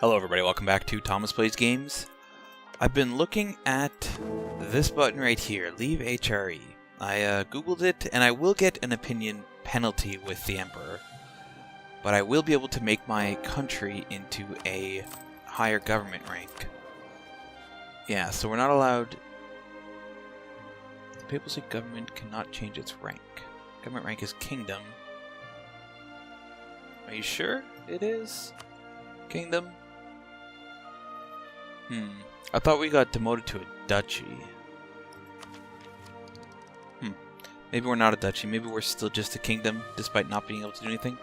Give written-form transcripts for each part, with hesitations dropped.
Hello everybody, welcome back to Thomas Plays Games. I've been looking at this button right here, Leave HRE. I googled it, and I will get an opinion penalty with the Emperor. But I will be able to make my country into a higher government rank. Yeah, so we're not allowed... The Papal State government cannot change its rank. Government rank is kingdom. Are you sure it is? Kingdom? I thought we got demoted to a duchy. Maybe we're not a duchy. Maybe we're still just a kingdom, despite not being able to do anything.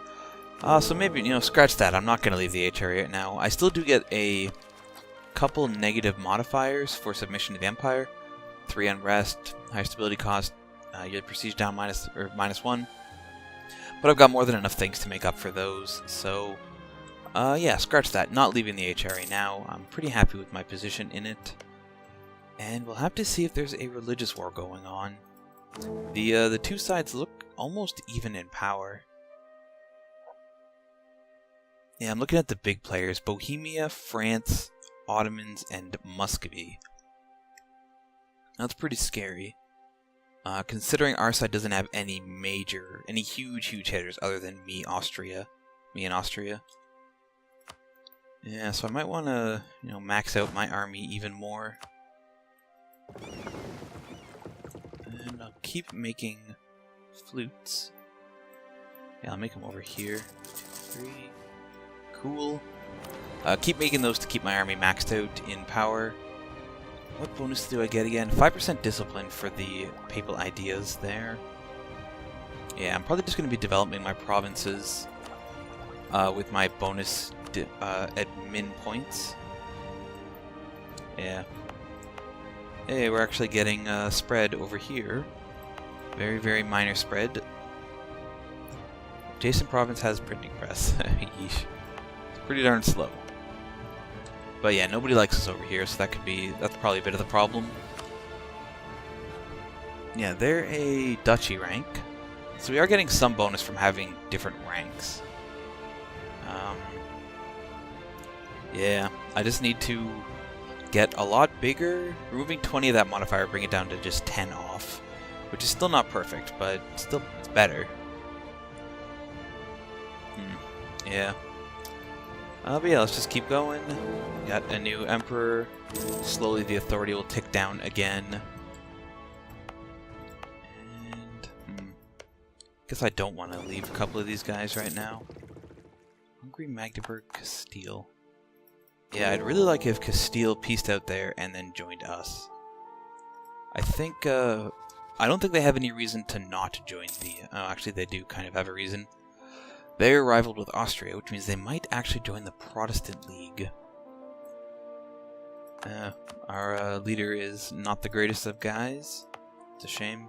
So maybe, scratch that. I'm not going to leave the HRE right now. I still do get a couple negative modifiers for submission to the Empire. 3 unrest, high stability cost, your prestige down -1. But I've got more than enough things to make up for those, so... yeah, scratch that. Not leaving the HRA now. I'm pretty happy with my position in it. And we'll have to see if there's a religious war going on. The two sides look almost even in power. Yeah, I'm looking at the big players. Bohemia, France, Ottomans, and Muscovy. That's pretty scary. Considering our side doesn't have any huge hitters other than me and Austria. Yeah, so I might want to, max out my army even more. And I'll keep making flutes. Yeah, I'll make them over here. 2, 3. Cool. Keep making those to keep my army maxed out in power. What bonus do I get again? 5% discipline for the papal ideas there. Yeah, I'm probably just going to be developing my provinces with my bonus admin points. Yeah. Hey, we're actually getting spread over here. Very, very minor spread. Adjacent province has printing press. Yeesh. It's pretty darn slow. But yeah, nobody likes us over here, so that's probably a bit of the problem. Yeah, they're a duchy rank. So we are getting some bonus from having different ranks. Yeah, I just need to get a lot bigger. Removing 20 of that modifier, bring it down to just 10 off. Which is still not perfect, but still it's better. Yeah. But yeah, let's just keep going. Got a new emperor. Slowly the authority will tick down again. And, guess I don't want to leave a couple of these guys right now. Hungary, Magdeburg, Castile. Yeah, I'd really like if Castile pieced out there and then joined us. I don't think they have any reason to not join the... Oh, actually they do kind of have a reason. They're rivaled with Austria, which means they might actually join the Protestant League. Our leader is not the greatest of guys. It's a shame.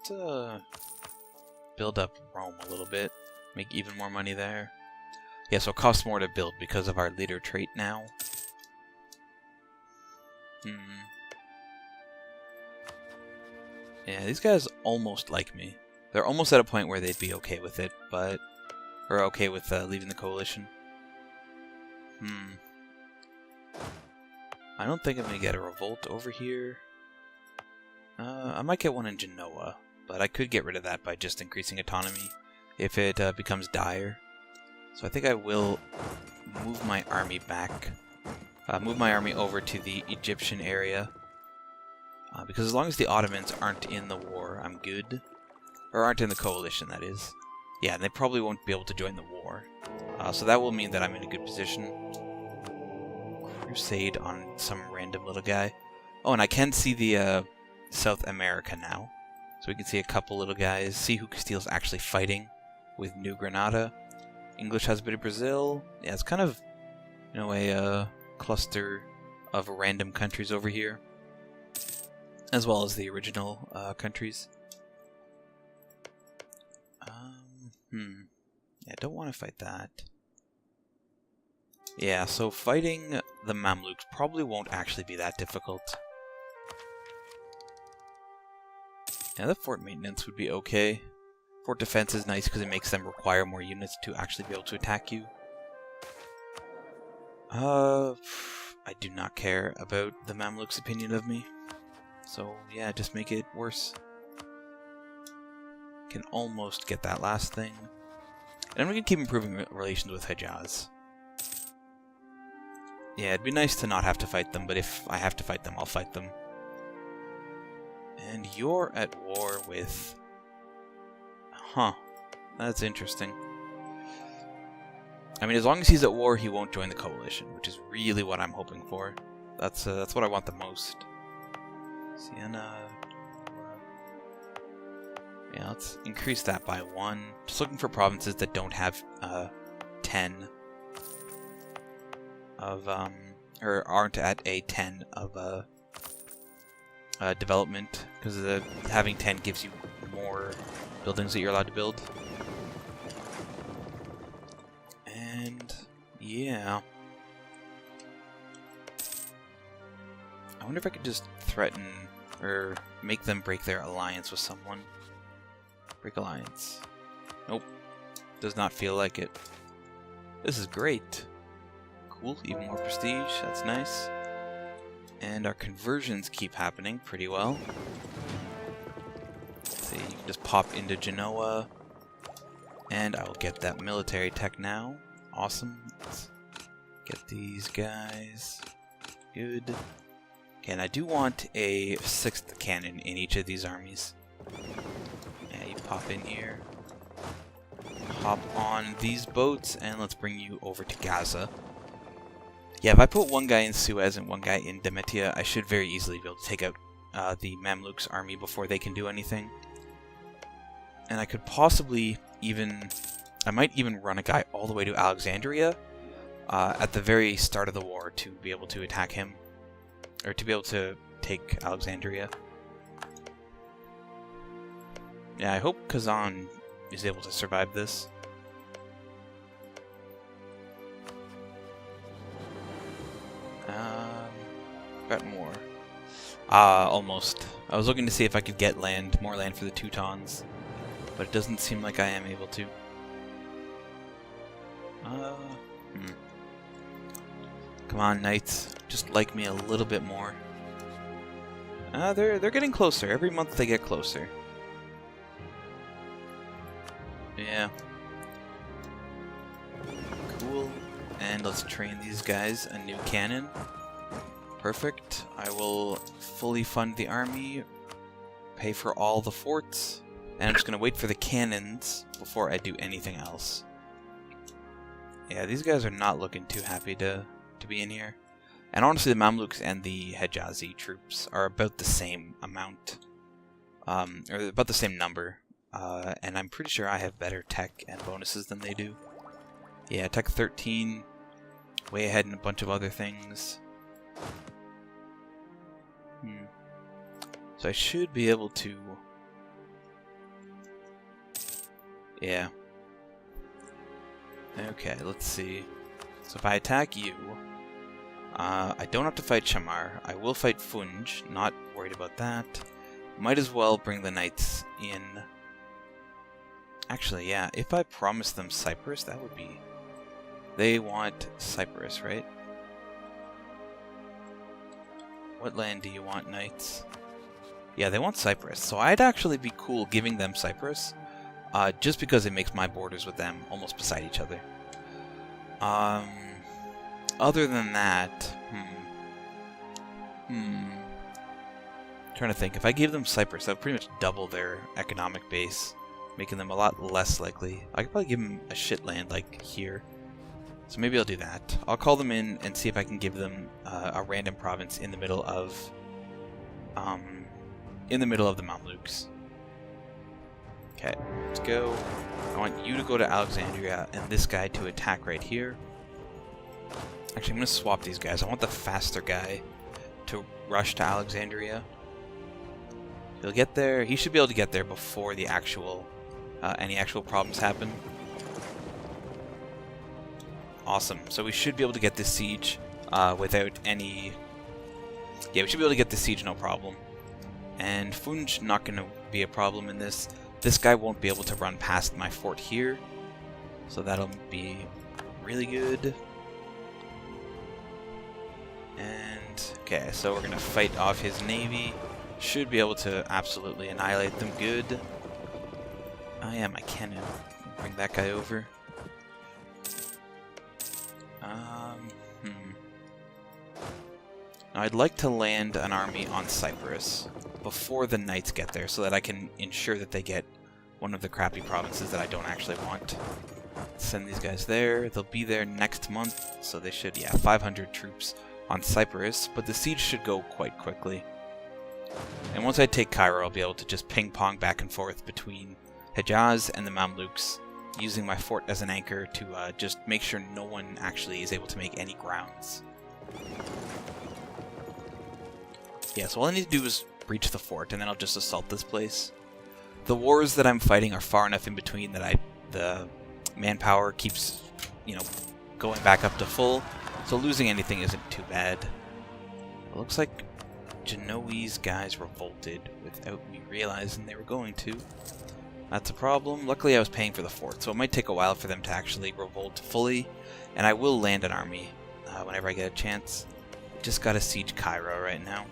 Let's build up Rome a little bit. Make even more money there. Yeah, so it costs more to build because of our leader trait now. Yeah, these guys almost like me. They're almost at a point where they'd be okay with it, or okay with leaving the coalition. I don't think I'm gonna get a revolt over here. I might get one in Genoa, but I could get rid of that by just increasing autonomy if it becomes dire. So I think I will move my army back. Move my army over to the Egyptian area. Because as long as the Ottomans aren't in the war, I'm good. Or aren't in the coalition, that is. Yeah, and they probably won't be able to join the war. So that will mean that I'm in a good position. Crusade on some random little guy. Oh, and I can see the South America now. So we can see a couple little guys. See who Castile's actually fighting with New Granada. English has a bit of Brazil. Yeah, it's kind of, a cluster of random countries over here. As well as the original countries. Yeah, I don't want to fight that. Yeah, so fighting the Mamluks probably won't actually be that difficult. Yeah, the fort maintenance would be okay. Fort defense is nice because it makes them require more units to actually be able to attack you. I do not care about the Mamluks' opinion of me. So, yeah, just make it worse. Can almost get that last thing. And I'm going to keep improving relations with Hejaz. Yeah, it'd be nice to not have to fight them, but if I have to fight them, I'll fight them. And you're at war with... Huh. That's interesting. I mean, as long as he's at war, he won't join the coalition, which is really what I'm hoping for. That's what I want the most. Siena... Yeah, let's increase that by 1. Just looking for provinces that don't have 10 of, or aren't at a 10 of development, because having 10 gives you more buildings that you're allowed to build. And yeah, I wonder if I could just threaten or make them break their alliance with someone. Break alliance. Nope. Does not feel like it. This is great. Cool. Even more prestige. That's nice. And our conversions keep happening pretty well. Let's see, you can just pop into Genoa. And I will get that military tech now. Awesome. Let's get these guys. Good. Okay, and I do want a 6th cannon in each of these armies. Pop in here, hop on these boats, and let's bring you over to Gaza. Yeah, if I put one guy in Suez and one guy in Demetia, I should very easily be able to take out the Mamluks army before they can do anything. And I could possibly even... I might even run a guy all the way to Alexandria at the very start of the war to be able to attack him, or to be able to take Alexandria. Yeah, I hope Kazan is able to survive this. Got more. Almost. I was looking to see if I could get more land for the Teutons, but it doesn't seem like I am able to. Come on, knights. Just like me a little bit more. They're getting closer. Every month they get closer. Yeah. Cool. And let's train these guys a new cannon. Perfect. I will fully fund the army, pay for all the forts, and I'm just going to wait for the cannons before I do anything else. Yeah, these guys are not looking too happy to be in here. And honestly, the Mamluks and the Hejazi troops are about the same amount, or about the same number. And I'm pretty sure I have better tech and bonuses than they do. Yeah, tech 13, way ahead in a bunch of other things. So I should be able to... Yeah. Okay, let's see. So if I attack you, I don't have to fight Shamar. I will fight Funj, not worried about that. Might as well bring the knights in. Actually, yeah, if I promise them Cyprus, that would be... They want Cyprus, right? What land do you want, knights? Yeah, they want Cyprus, so I'd actually be cool giving them Cyprus, just because it makes my borders with them almost beside each other. Other than that, trying to think, if I gave them Cyprus, that would pretty much double their economic base, making them a lot less likely. I could probably give them a shit land like here. So maybe I'll do that. I'll call them in and see if I can give them a random province in the middle of the Mamluks. Okay, let's go. I want you to go to Alexandria and this guy to attack right here. Actually, I'm going to swap these guys. I want the faster guy to rush to Alexandria. He'll get there. He should be able to get there before the actual any actual problems happen. Awesome. So we should be able to get this siege without any... Yeah, we should be able to get this siege no problem. And Funj not going to be a problem in this. This guy won't be able to run past my fort here. So that'll be really good. Okay, so we're gonna fight off his navy. Should be able to absolutely annihilate them. Good. Oh yeah, my cannon. Bring that guy over. Now I'd like to land an army on Cyprus before the knights get there, so that I can ensure that they get one of the crappy provinces that I don't actually want. Send these guys there. They'll be there next month, so they should, yeah, 500 troops on Cyprus, but the siege should go quite quickly. And once I take Cairo, I'll be able to just ping-pong back and forth between Hejaz and the Mamluks, using my fort as an anchor to just make sure no one actually is able to make any grounds. Yeah, so all I need to do is breach the fort, and then I'll just assault this place. The wars that I'm fighting are far enough in between that the manpower keeps, you know, going back up to full, so losing anything isn't too bad. It looks like Genoese guys revolted without me realizing they were going to. That's a problem. Luckily I was paying for the fort, so it might take a while for them to actually revolt fully, and I will land an army whenever I get a chance. Just gotta siege Cairo right now.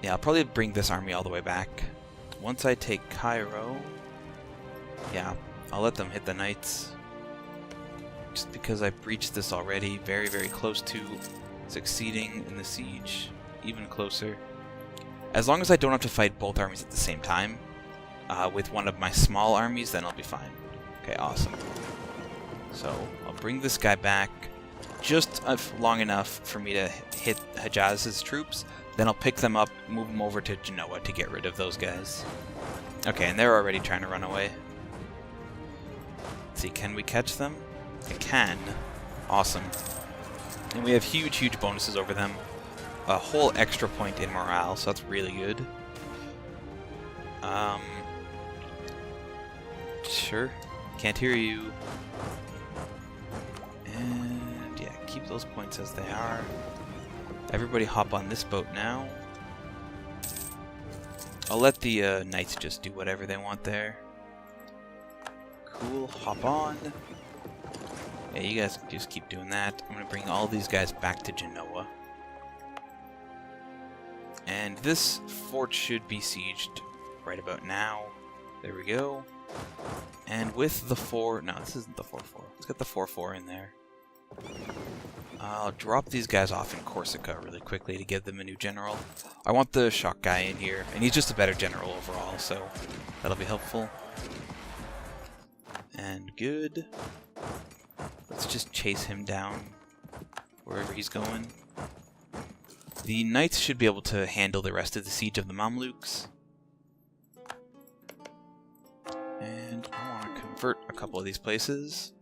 Yeah, I'll probably bring this army all the way back. Once I take Cairo, yeah, I'll let them hit the knights. Just because I breached this already, very, very close to succeeding in the siege, even closer. As long as I don't have to fight both armies at the same time, with one of my small armies, then I'll be fine. Okay, awesome. So, I'll bring this guy back just long enough for me to hit Hejaz's troops, then I'll pick them up, move them over to Genoa to get rid of those guys. Okay, and they're already trying to run away. Let's see, can we catch them? I can. Awesome. And we have huge, huge bonuses over them. A whole extra point in morale, so that's really good. Sure. Can't hear you. And yeah, keep those points as they are. Everybody hop on this boat now. I'll let the knights just do whatever they want there. Cool, hop on. Yeah, you guys just keep doing that. I'm going to bring all these guys back to Genoa. And this fort should be sieged right about now. There we go. And with the 4... No, this isn't the 4-4. Let's get the 4-4 in there. I'll drop these guys off in Corsica really quickly to give them a new general. I want the shock guy in here, and he's just a better general overall, so that'll be helpful. And good. Let's just chase him down wherever he's going. The knights should be able to handle the rest of the siege of the Mamluks. And I want to convert a couple of these places.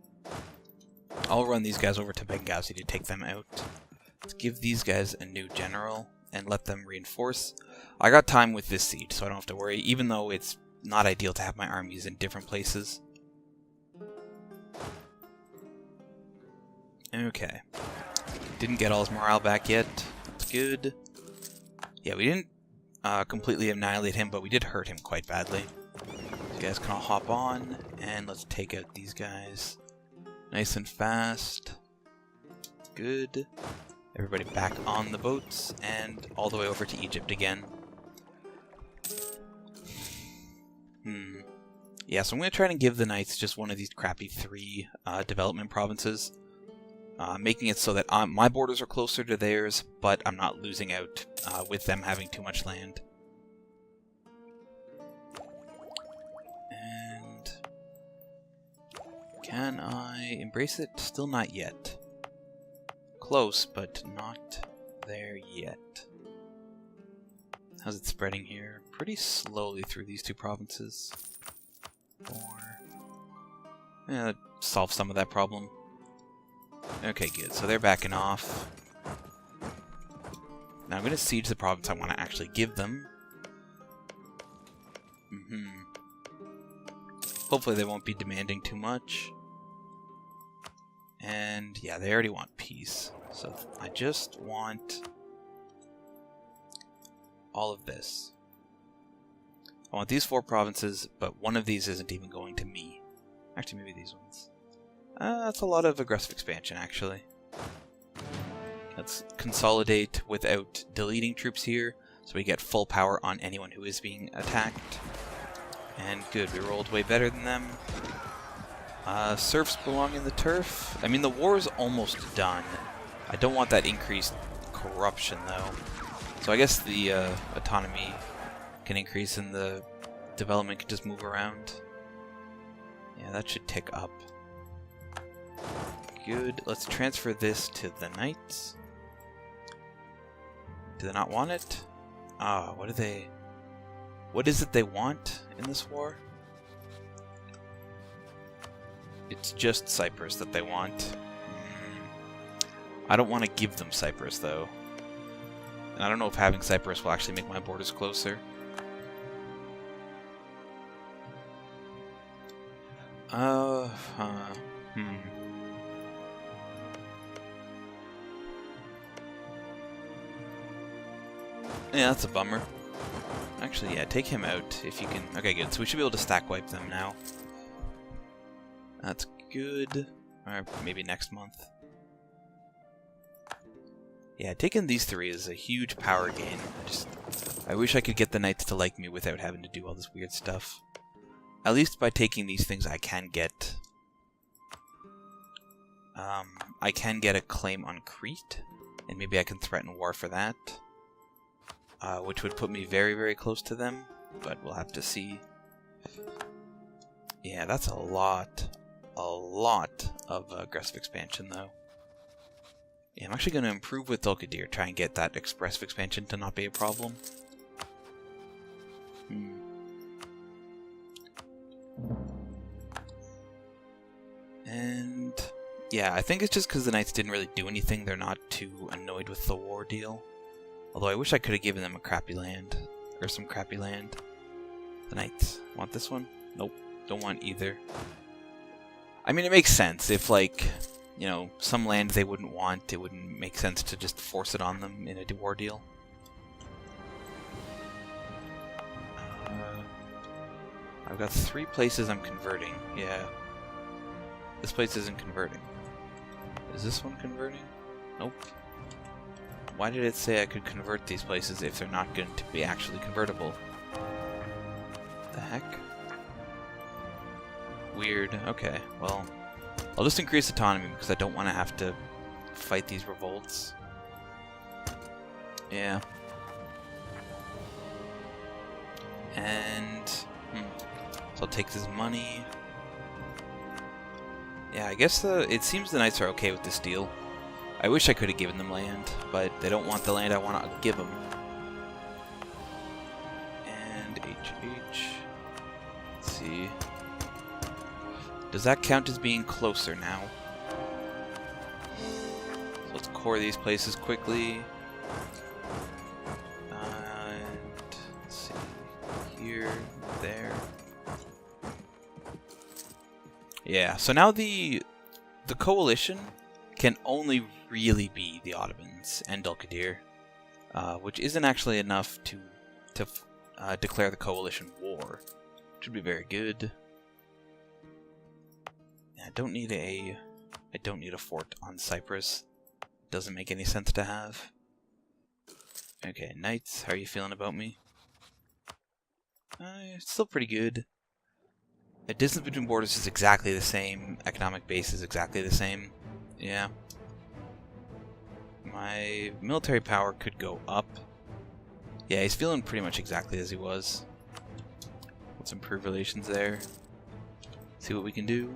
I'll run these guys over to Benghazi to take them out. Let's give these guys a new general and let them reinforce. I got time with this siege, so I don't have to worry, even though it's not ideal to have my armies in different places. Okay. Didn't get all his morale back yet. That's good. Yeah, we didn't completely annihilate him, but we did hurt him quite badly. You guys can all hop on, and let's take out these guys. Nice and fast. Good. Everybody back on the boats, and all the way over to Egypt again. Yeah, so I'm going to try to give the knights just one of these crappy 3 development provinces. Making it so that my borders are closer to theirs, but I'm not losing out with them having too much land. And can I embrace it? Still not yet. Close, but not there yet. How's it spreading here? Pretty slowly through these 2 provinces. 4. Yeah, that solves some of that problem. Okay, good. So they're backing off. Now I'm going to siege the province I want to actually give them. Hopefully they won't be demanding too much. And yeah, they already want peace. So I just want all of this. I want these 4 provinces, but one of these isn't even going to me. Actually, maybe these ones. That's a lot of aggressive expansion, actually. Let's consolidate without deleting troops here, so we get full power on anyone who is being attacked. And good, we rolled way better than them. Serfs belong in the turf. I mean, the war is almost done. I don't want that increased corruption, though. So I guess the autonomy can increase and the development can just move around. Yeah, that should tick up. Good. Let's transfer this to the knights. Do they not want it? Ah, what is it they want in this war? It's just Cyprus that they want. I don't want to give them Cyprus, though. And I don't know if having Cyprus will actually make my borders closer. Yeah, that's a bummer. Actually, yeah, take him out if you can. Okay, good. So we should be able to stack wipe them now. That's good. Or maybe next month. Yeah, taking these three is a huge power gain. I wish I could get the knights to like me without having to do all this weird stuff. At least by taking these things, I can get a claim on Crete, and maybe I can threaten war for that, which would put me very, very close to them. But we'll have to see. Yeah, that's a lot of aggressive expansion, though. Yeah, I'm actually going to improve with Dulkadir, try and get that expressive expansion to not be a problem. And yeah, I think it's just because the knights didn't really do anything, they're not too annoyed with the war deal. Although I wish I could have given them a crappy land, or some crappy land. The knights want this one? Nope, don't want either. I mean, it makes sense if, like, you know, some land they wouldn't want, it wouldn't make sense to just force it on them in a war deal. I've got 3 places I'm converting. Yeah. This place isn't converting. Is this one converting? Nope. Why did it say I could convert these places if they're not going to be actually convertible? The heck? Weird. Okay, well, I'll just increase autonomy because I don't want to have to fight these revolts. Yeah. And so I'll take this money. Yeah, I guess it seems the knights are okay with this deal. I wish I could have given them land, but they don't want the land I want to give them. And HH. Let's see. Does that count as being closer now? So let's core these places quickly. And let's see. Here, there. Yeah, so now the coalition can only really be the Ottomans and Dulkadir, which isn't actually enough to declare the coalition war, which would be very good. Yeah, I don't need a fort on Cyprus. Doesn't make any sense to have. Okay, knights, how are you feeling about me? It's still pretty good. The distance between borders is exactly the same. Economic base is exactly the same. Yeah. My military power could go up. Yeah, he's feeling pretty much exactly as he was. Let's improve relations there. See what we can do.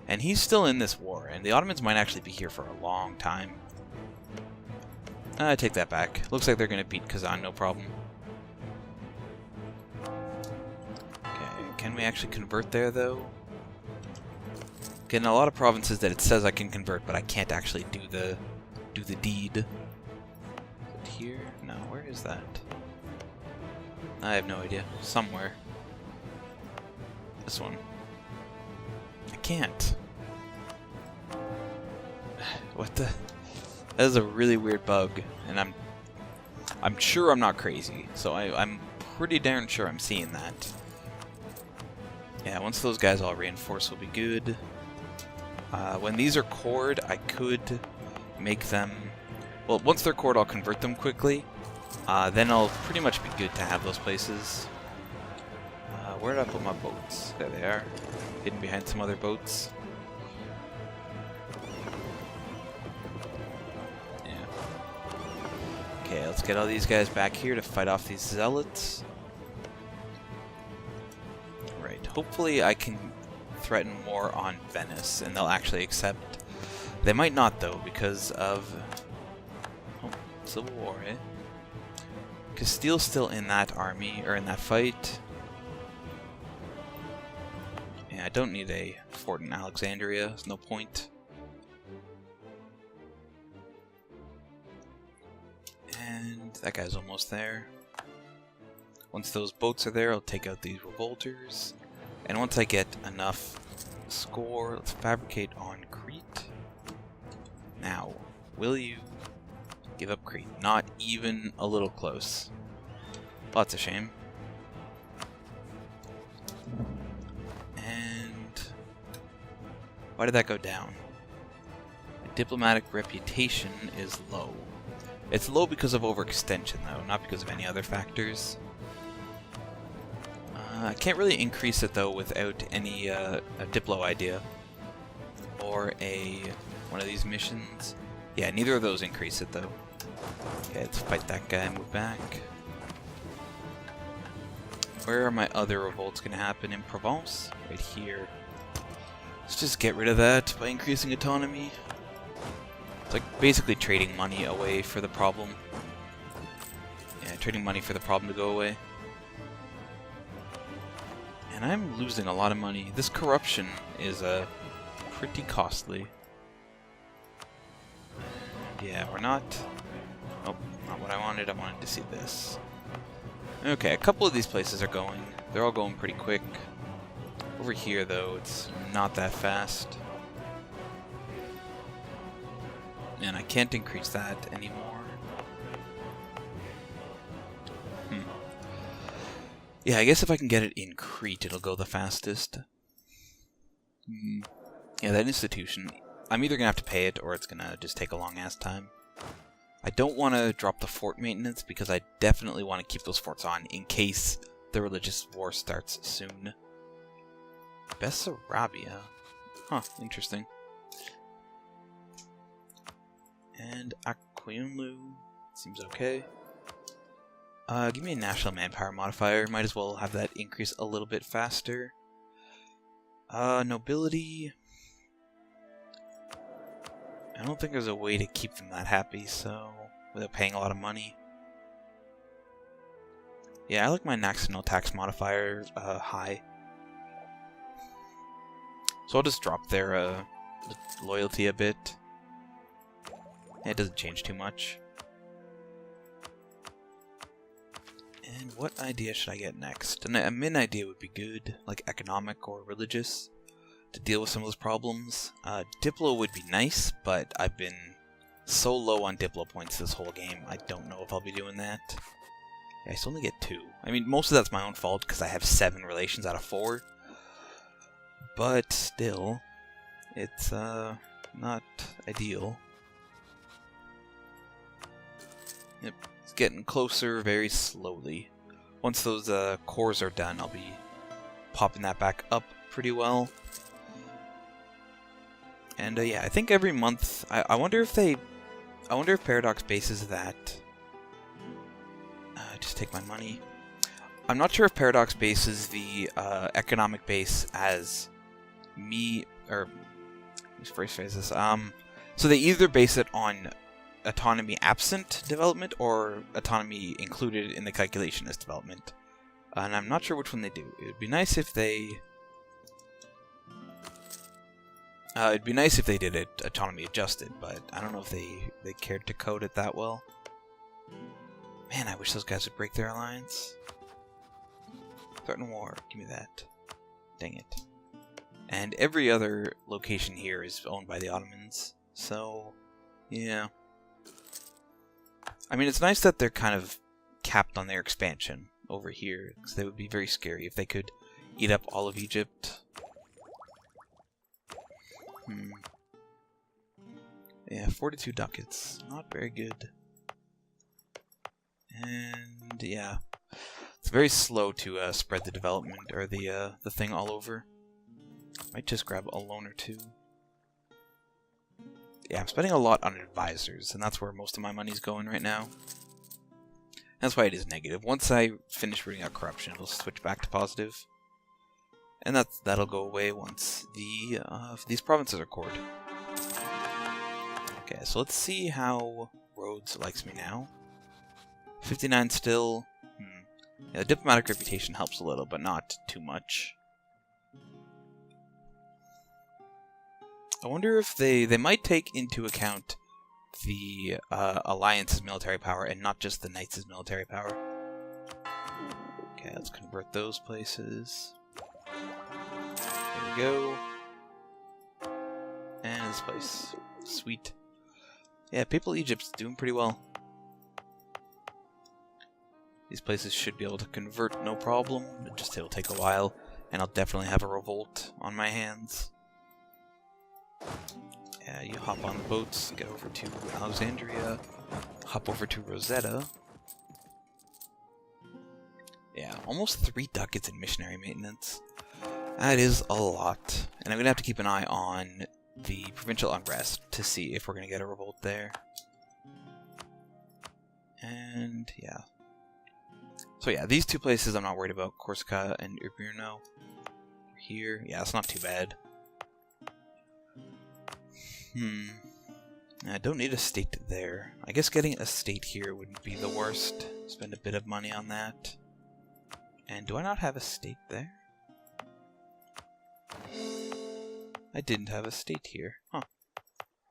And he's still in this war, and the Ottomans might actually be here for a long time. I take that back. Looks like they're going to beat Kazan, no problem. Can we actually convert there, though? Getting a lot of provinces that it says I can convert, but I can't actually do the deed. Is it here? No, where is that? I have no idea. Somewhere. This one. I can't. What the? That is a really weird bug, and I'm sure I'm not crazy, so I'm pretty darn sure I'm seeing that. Yeah, once those guys all reinforce will be good. When these are cored, I could make them Well, once they're cored, I'll convert them quickly. Then I'll pretty much be good to have those places. Where did I put my boats? There they are. Hidden behind some other boats. Yeah. Okay, let's get all these guys back here to fight off these zealots. Right, hopefully I can threaten war on Venice, and they'll actually accept. They might not, though, because of... Oh, Civil War, eh? Castile's still in that army, or in that fight. Yeah, I don't need a fort in Alexandria. There's no point. And that guy's almost there. Once those boats are there, I'll take out these revolters. And once I get enough score, let's fabricate on Crete. Now, will you give up Crete? Not even a little close. Well, that's a shame. And why did that go down? The diplomatic reputation is low. It's low because of overextension, though, not because of any other factors. I can't really increase it, though, without any a Diplo idea. Or one of these missions. Yeah, neither of those increase it, though. Okay, let's fight that guy and move back. Where are my other revolts going to happen? In Provence? Right here. Let's just get rid of that by increasing autonomy. It's like basically trading money away for the problem. Yeah, trading money for the problem to go away. And I'm losing a lot of money. This corruption is pretty costly. And yeah, we're not... Oh, not what I wanted. I wanted to see this. Okay, a couple of these places are going. They're all going pretty quick. Over here, though, it's not that fast. And I can't increase that anymore. Yeah, I guess if I can get it in Crete, it'll go the fastest. Yeah, that institution, I'm either going to have to pay it, or it's going to just take a long-ass time. I don't want to drop the fort maintenance, because I definitely want to keep those forts on, in case the religious war starts soon. Bessarabia. Huh, interesting. And Aquinlu seems okay. Give me a national manpower modifier. Might as well have that increase a little bit faster. Nobility. I don't think there's a way to keep them that happy, so without paying a lot of money. Yeah, I like my national tax modifier high. So I'll just drop their loyalty a bit. It doesn't change too much. And what idea should I get next? A min idea would be good, like economic or religious, to deal with some of those problems. Diplo would be nice, but I've been so low on Diplo points this whole game, I don't know if I'll be doing that. Yeah, I still only get 2. I mean, most of that's my own fault, because I have 7 relations out of 4. But still, it's not ideal. Yep, it's getting closer very slowly. Once those cores are done, I'll be popping that back up pretty well. And yeah, I think every month, I wonder if Paradox bases that. Just take my money. I'm not sure if Paradox bases the economic base as me, or let's phrase this. So they either base it on autonomy absent development or autonomy included in the calculation as development. And I'm not sure which one they do. It would be nice if they... it'd be nice if they did it autonomy adjusted, but I don't know if they cared to code it that well. Man, I wish those guys would break their alliance. Threaten war. Give me that. Dang it. And every other location here is owned by the Ottomans, so yeah. I mean, it's nice that they're kind of capped on their expansion over here, because they would be very scary if they could eat up all of Egypt. Yeah, 42 ducats. Not very good. And yeah, it's very slow to spread the development or the thing all over. Might just grab a loan or two. Yeah, I'm spending a lot on advisors, and that's where most of my money's going right now. That's why it is negative. Once I finish rooting out corruption, it'll switch back to positive. And that'll go away once these provinces are cored. Okay, so let's see how Rhodes likes me now. 59 still. Yeah, the diplomatic reputation helps a little, but not too much. I wonder if they might take into account the Alliance's military power and not just the Knights' military power. Okay, let's convert those places. There we go. And this place. Sweet. Yeah, Papal Egypt's doing pretty well. These places should be able to convert no problem. It'll take a while, and I'll definitely have a revolt on my hands. Yeah, you hop on the boats, get over to Alexandria, hop over to Rosetta. Yeah, almost 3 ducats in missionary maintenance. That is a lot. And I'm going to have to keep an eye on the provincial unrest to see if we're going to get a revolt there. And yeah. So yeah, these 2 places I'm not worried about, Corsica and Urbino. Here, yeah, it's not too bad. I don't need a state there. I guess getting a state here wouldn't be the worst. Spend a bit of money on that. And do I not have a state there? I didn't have a state here. Huh.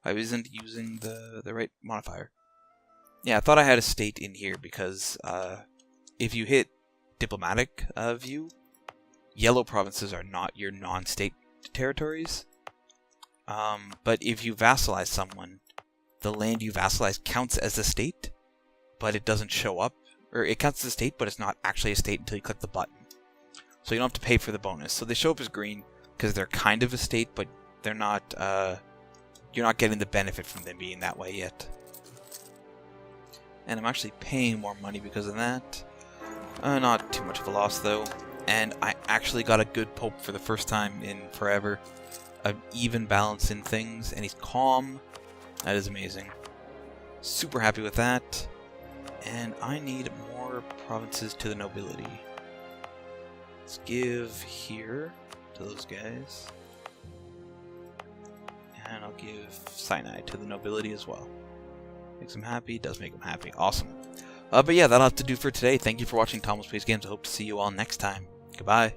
I wasn't using the right modifier. Yeah, I thought I had a state in here because if you hit diplomatic view, yellow provinces are not your non-state territories. But if you vassalize someone, the land you vassalize counts as a state, but it doesn't show up. Or it counts as a state, but it's not actually a state until you click the button. So you don't have to pay for the bonus. So they show up as green because they're kind of a state, but they're not, you're not getting the benefit from them being that way yet. And I'm actually paying more money because of that. Not too much of a loss, though. And I actually got a good pope for the first time in forever. An even balance in things, and he's calm. That is amazing. Super happy with that. And I need more provinces to the nobility. Let's give here to those guys. And I'll give Sinai to the nobility as well. Makes them happy, does make them happy. Awesome. But yeah, that'll have to do for today. Thank you for watching Thomas Plays Games. I hope to see you all next time. Goodbye.